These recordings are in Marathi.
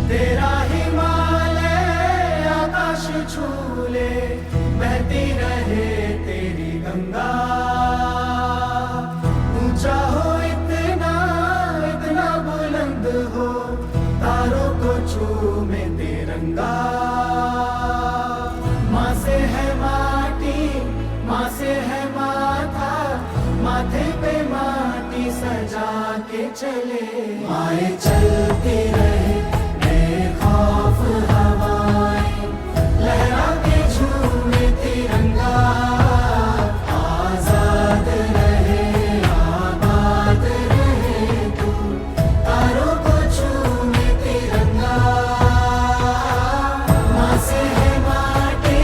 तेरा हिमालय आकाश छूले, बहती रहे तेरी गंगा। ऊंचा हो इतना, इतना बुलंद हो, तारों को चूमे तिरंगा। माँ से है माटी, माँ से है माथा, माथे पे माटी सजा के चले। माए चलती रहे खौफ हवाएं, लहरा के झूमे तिरंगा। आजाद रहे आबाद रहे तू, तारों को झूमे तिरंगा। माँ से है माटी,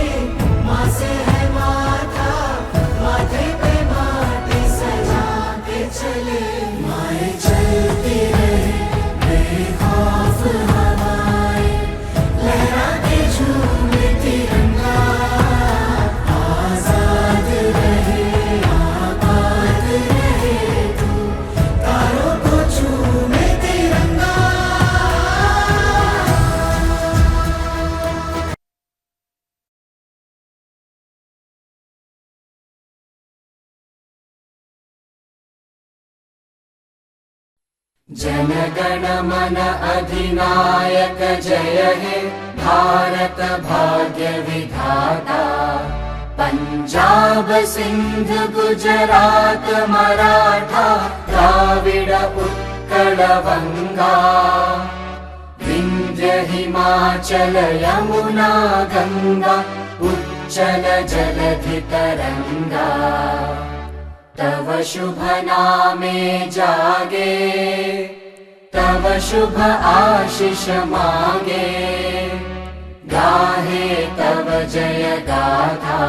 माँ से है माथा, माथे पे माटी सजा के चले। माए चलती रहे बेखौफ हवाएं, लहरा के झूमे तिरंगा। आजाद रहे आबाद रहे तू, तारों को झूमे तिरंगा। जन गण मन अधिनायक जय हे भारत भाग्य विधाता। पंजाब सिंध गुजरात मराठा, द्राविड उत्कल बंगा। विंध्य हिमाचल यमुना गंगा, उच्चल जलधि तरंगा। तव शुभ नामे जागे, तव शुभ आशीष मांगे। गाहे तव जय गाथा,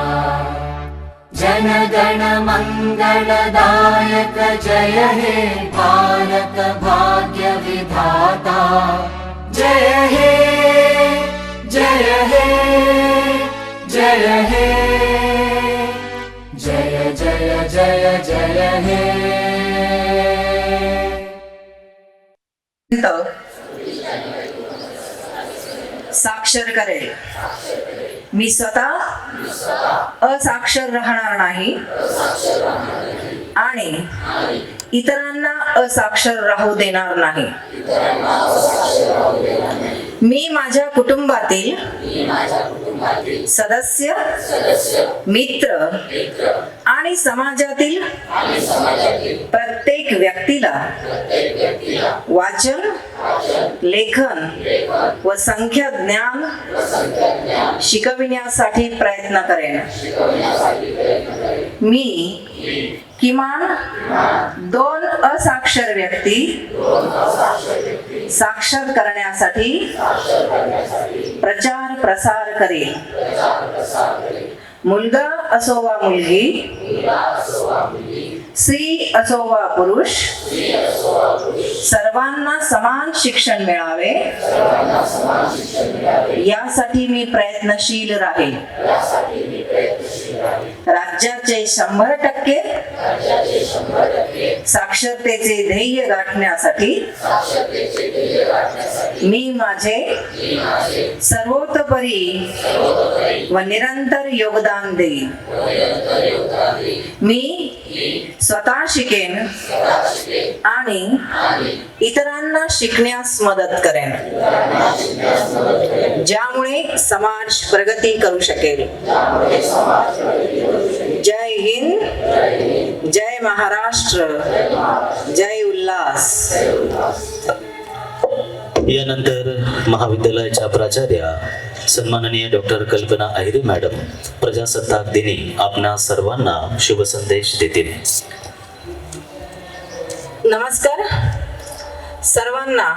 जन गण मंगलदायक जय हे भारत भाग्य विधाता। जय हे जय हे जय हे, जय जय जय जय हे। साक्षर करेल. मी स्वतः असाक्षर राहणार नाही आणि इतरांना असाक्षर राहू देणार नाही. मी माझ्या कुटुंबातील सदस्य, मित्र आणि समाजातील प्रत्येक व्यक्तीला वाचन, लेखन व संख्या ज्ञान शिकविण्यासाठी प्रयत्न करेन. मी किमान 2 असाक्षर व्यक्ती साक्षर करण्यासाठी प्रचार प्रसार करेल. मुलगा असो वा मुलगी, स्त्री असो वा पुरुष, सर्वांना समान शिक्षण मिळावे यासाठी मी प्रयत्नशील राहील. राज्याचे 100% साक्षरतेचे ध्येय गाठण्यासाठी मी माझे सर्वतोपरी व निरंतर योगदान देईन. मी स्वतः शिकेन आणि इतरांना शिकण्यास मदत करेन, ज्यामुळे समाज प्रगती करू शकेल. जय हिंद, जय महाराष्ट्र, जय उल्हास. यानंतर महाविद्यालयाच्या प्राचार्या सन्माननीय डॉक्टर कल्पना अहिरे मॅडम प्रजासत्ताक दिनी आपणा सर्वांना शुभ संदेश देतील. नमस्कार सर्वांना.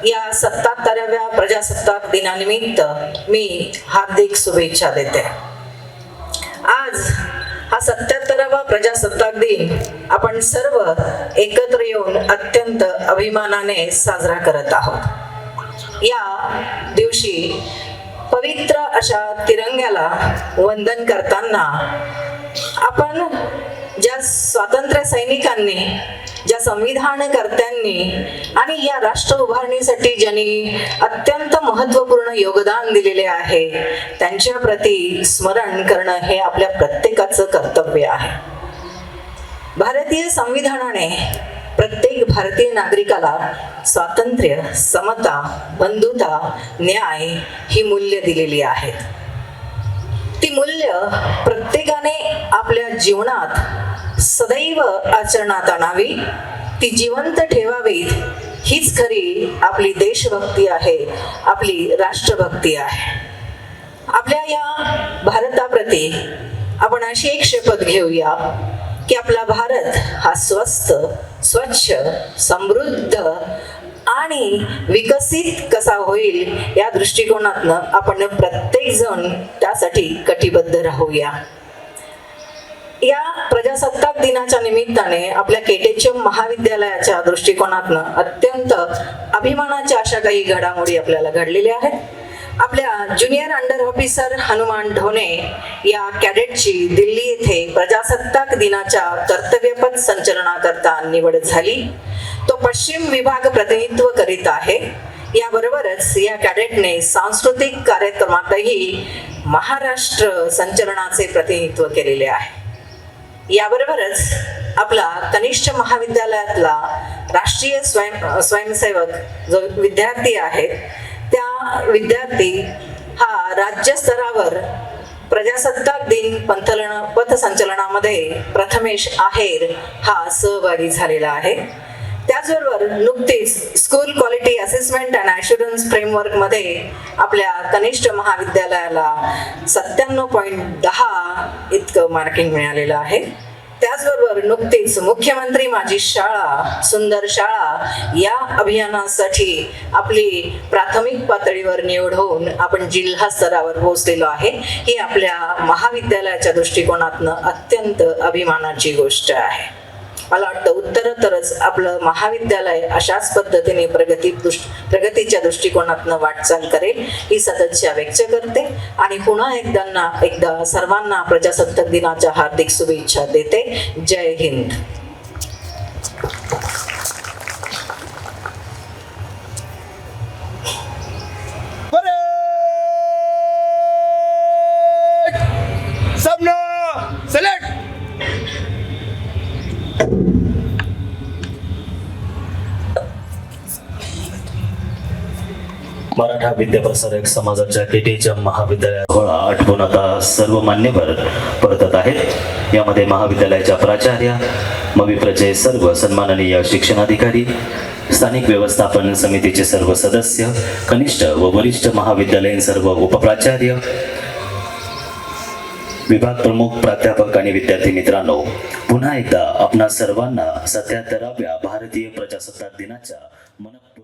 या 77व्या प्रजासत्ताक दिनानिमित्त मी हार्दिक शुभेच्छा देते. आज हा 77 70वा प्रजासत्ताक दिन आपण सर्व एकत्र येऊन अत्यंत अभिमानाने साजरा करत आहोत. या दिवशी पवित्र अशा तिरंग्याला वंदन करताना आपण ज्या स्वातंत्र्य सैनिकांनी, ज्या संविधानकर्त्यांनी आणि या राष्ट्र उभारणीसाठी ज्यांनी अत्यंत महत्त्वपूर्ण योगदान दिलेले आहे त्यांच्या प्रती स्मरण करणं हे आपल्या प्रत्येकाचं कर्तव्य आहे. भारतीय संविधानाने प्रत्येक भारतीय नागरिकाला स्वातंत्र्य, समता, बंधुता, न्याय ही मूल्य दिलेली आहेत. ती मूल्य प्रत्येकाने आपल्या जीवनात सदैव आचरणात आणावी, ती जिवंत ठेवावीत. हीच खरी आपली देशभक्ती आहे, आपली राष्ट्रभक्ती आहे. आपल्या या भारताप्रती आपण अशी एक शपथ घेऊया की आपला भारत हा स्वस्थ, स्वच्छ, समृद्ध आणि विकसित कसा होईल या दृष्टिकोनातनं आपण प्रत्येक जण त्यासाठी कटिबद्ध राहूया. या प्रजासत्ताक दिनाच्या निमित्ताने आपल्या केटेचम महाविद्यालयाच्या दृष्टिकोनातनं अत्यंत अभिमानाच्या अशा काही घडामोडी आपल्याला घडलेल्या आहेत. आपल्या junior under officer Hanuman Dhone या कॅडेटची दिल्ली येथे प्रजासत्ताक दिनाच्या कर्तव्यपथ संचलनाकरता निवड झाली. तो पश्चिम विभाग प्रतिनिधित्व करीत आहे. याबरोबरच या कॅडेटने सांस्कृतिक कार्यक्रमातही महाराष्ट्र संचलनाचे प्रतिनिधित्व केलेले आहे. याबरोबरच आपला कनिष्ठ महाविद्यालयातला राष्ट्रीय स्वयंसेवक जो विद्यार्थी आहे त्या विद्यार्थी हा राज्यस्तरावर प्रजासत्ताक दिन पथसंचलनामध्ये प्रथमेश आहेर हा सहभागी झालेला आहे. त्याचबरोबर नुकतीच school quality assessment and assurance framework मध्ये आपल्या कनिष्ठ महाविद्यालयाला 97.10 इतकं मार्किंग मिळालेलं आहे. त्याचबरोबर नुकतीच मुख्यमंत्री माझी शाळा सुंदर शाळा या अभियानासाठी आपली प्राथमिक पातळीवर निवड होऊन आपण जिल्हा स्तरावर पोहोचलेलो आहे. ही आपल्या महाविद्यालयाच्या दृष्टिकोनातनं अत्यंत अभिमानाची गोष्ट आहे. मला वाटतं उत्तरोत्तरच आपलं महाविद्यालय अशाच पद्धतीने प्रगतीच्या दृष्टिकोनातनं वाटचाल करेल ही सदिच्छा व्यक्त करते आणि पुन्हा एकदा सर्वांना प्रजासत्ताक दिनाच्या हार्दिक शुभेच्छा देते. जय हिंद. मराठा विद्याप्रसारक समाजाच्या केटीच्या महाविद्यालयात आठवून आता सर्व मान्यवर परतत आहेत. यामध्ये महाविद्यालयाच्या प्राचार्य, मविप्रचे सर्व सन्माननीय शिक्षणाधिकारी, स्थानिक व्यवस्थापन समितीचे सर्व सदस्य, कनिष्ठ व वरिष्ठ महाविद्यालयीन सर्व उपप्राचार्य, विभाग प्रमुख, प्राध्यापक आणि विद्यार्थी मित्रांनो, पुन्हा एकदा आपणा सर्वांना 77व्या भारतीय प्रजासत्ताक दिनाच्या मनपूर्वक